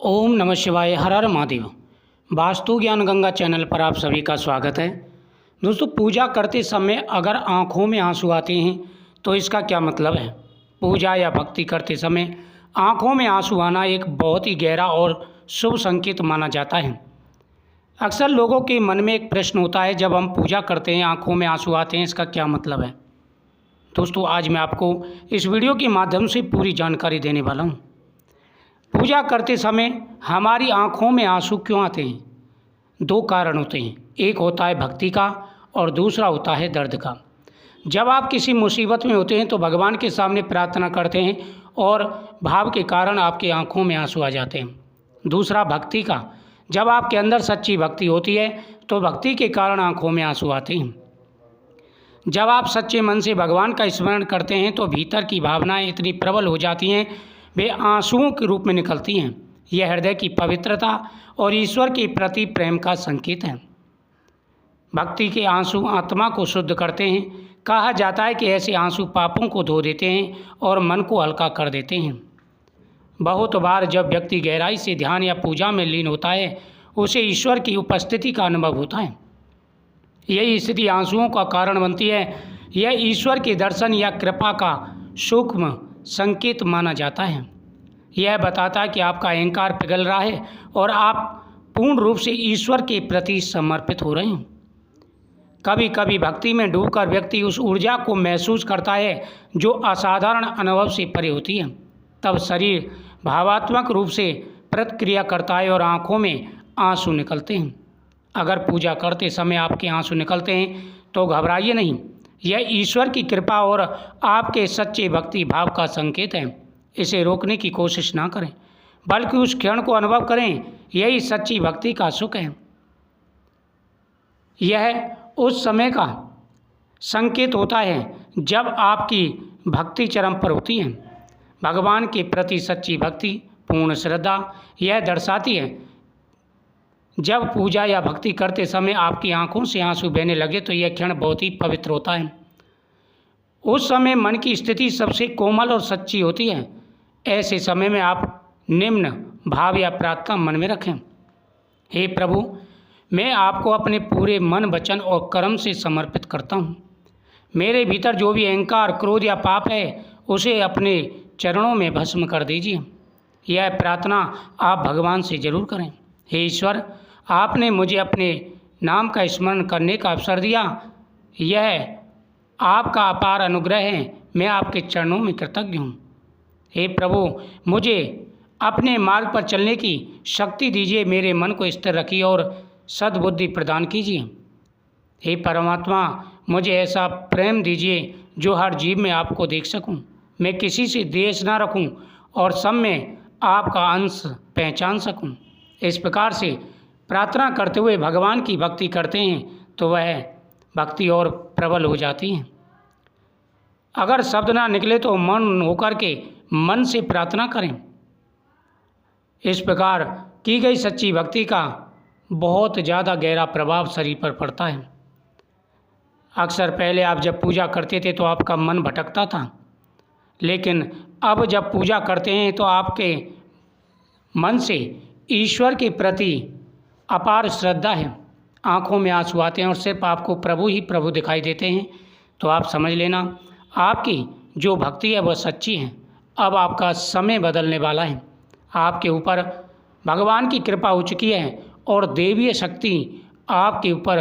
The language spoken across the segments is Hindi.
ओम नमः शिवाय। हर हर महादेव। वास्तु ज्ञान गंगा चैनल पर आप सभी का स्वागत है। दोस्तों, पूजा करते समय अगर आँखों में आंसू आते हैं तो इसका क्या मतलब है। पूजा या भक्ति करते समय आँखों में आंसू आना एक बहुत ही गहरा और शुभ संकेत माना जाता है। अक्सर लोगों के मन में एक प्रश्न होता है, जब हम पूजा करते हैं आँखों में आंसू आते हैं, इसका क्या मतलब है। दोस्तों, आज मैं आपको इस वीडियो के माध्यम से पूरी जानकारी देने वाला हूँ। पूजा करते समय हमारी आँखों में आंसू क्यों आते हैं। दो कारण होते हैं, एक होता है भक्ति का और दूसरा होता है दर्द का। जब आप किसी मुसीबत में होते हैं तो भगवान के सामने प्रार्थना करते हैं और भाव के कारण आपकी आंखों में आंसू आ जाते हैं। दूसरा भक्ति का, जब आपके अंदर सच्ची भक्ति होती है तो भक्ति के कारण आंखों में आंसू आते हैं। जब आप सच्चे मन से भगवान का स्मरण करते हैं तो भीतर की भावनाएं इतनी प्रबल हो जाती हैं, वे आंसुओं के रूप में निकलती हैं। यह हृदय की पवित्रता और ईश्वर के प्रति प्रेम का संकेत है। भक्ति के आंसू आत्मा को शुद्ध करते हैं। कहा जाता है कि ऐसे आंसू पापों को धो देते हैं और मन को हल्का कर देते हैं। बहुत बार जब व्यक्ति गहराई से ध्यान या पूजा में लीन होता है, उसे ईश्वर की उपस्थिति का अनुभव होता है। यही स्थिति आंसुओं का कारण बनती है। यह ईश्वर के दर्शन या कृपा का सूक्ष्म संकेत माना जाता है। यह बताता है कि आपका अहंकार पिघल रहा है और आप पूर्ण रूप से ईश्वर के प्रति समर्पित हो रहे हैं। कभी कभी भक्ति में डूबकर व्यक्ति उस ऊर्जा को महसूस करता है जो असाधारण अनुभव से परे होती है। तब शरीर भावात्मक रूप से प्रतिक्रिया करता है और आंखों में आंसू निकलते हैं। अगर पूजा करते समय आपके आंसू निकलते हैं तो घबराइए नहीं। यह ईश्वर की कृपा और आपके सच्चे भक्ति भाव का संकेत है। इसे रोकने की कोशिश ना करें, बल्कि उस क्षण को अनुभव करें। यही सच्ची भक्ति का सुख है। यह उस समय का संकेत होता है जब आपकी भक्ति चरम पर होती है। भगवान के प्रति सच्ची भक्ति, पूर्ण श्रद्धा यह दर्शाती है। जब पूजा या भक्ति करते समय आपकी आंखों से आंसू बहने लगे तो यह क्षण बहुत ही पवित्र होता है। उस समय मन की स्थिति सबसे कोमल और सच्ची होती है। ऐसे समय में आप निम्न भाव या प्रार्थना मन में रखें। हे प्रभु, मैं आपको अपने पूरे मन, वचन और कर्म से समर्पित करता हूँ। मेरे भीतर जो भी अहंकार, क्रोध या पाप है, उसे अपने चरणों में भस्म कर दीजिए। यह प्रार्थना आप भगवान से जरूर करें। हे ईश्वर, आपने मुझे अपने नाम का स्मरण करने का अवसर दिया। यह आपका अपार अनुग्रह है। मैं आपके चरणों में कृतज्ञ हूँ। हे प्रभु, मुझे अपने मार्ग पर चलने की शक्ति दीजिए। मेरे मन को स्थिर रखिए और सद्बुद्धि प्रदान कीजिए। हे परमात्मा, मुझे ऐसा प्रेम दीजिए जो हर जीव में आपको देख सकूं। मैं किसी से द्वेष ना रखूं और सब में आपका अंश पहचान सकूं। इस प्रकार से प्रार्थना करते हुए भगवान की भक्ति करते हैं तो वह भक्ति और प्रबल हो जाती है। अगर शब्द ना निकले तो मन होकर के मन से प्रार्थना करें। इस प्रकार की गई सच्ची भक्ति का बहुत ज़्यादा गहरा प्रभाव शरीर पर पड़ता है। अक्सर पहले आप जब पूजा करते थे तो आपका मन भटकता था, लेकिन अब जब पूजा करते हैं तो आपके मन से ईश्वर के प्रति अपार श्रद्धा है। आँखों में आंसू आते हैं और सिर्फ आपको प्रभु ही प्रभु दिखाई देते हैं। तो आप समझ लेना, आपकी जो भक्ति है वह सच्ची है। अब आपका समय बदलने वाला है। आपके ऊपर भगवान की कृपा हो चुकी है और देवीय शक्ति आपके ऊपर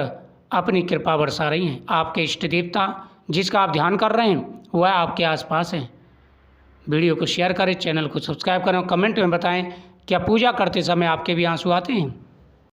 अपनी कृपा बरसा रही है। आपके इष्ट देवता जिसका आप ध्यान कर रहे हैं वह आपके आसपास है। वीडियो को शेयर करें, चैनल को सब्सक्राइब करें और कमेंट में बताएं क्या पूजा करते समय आपके भी आंसू आते हैं।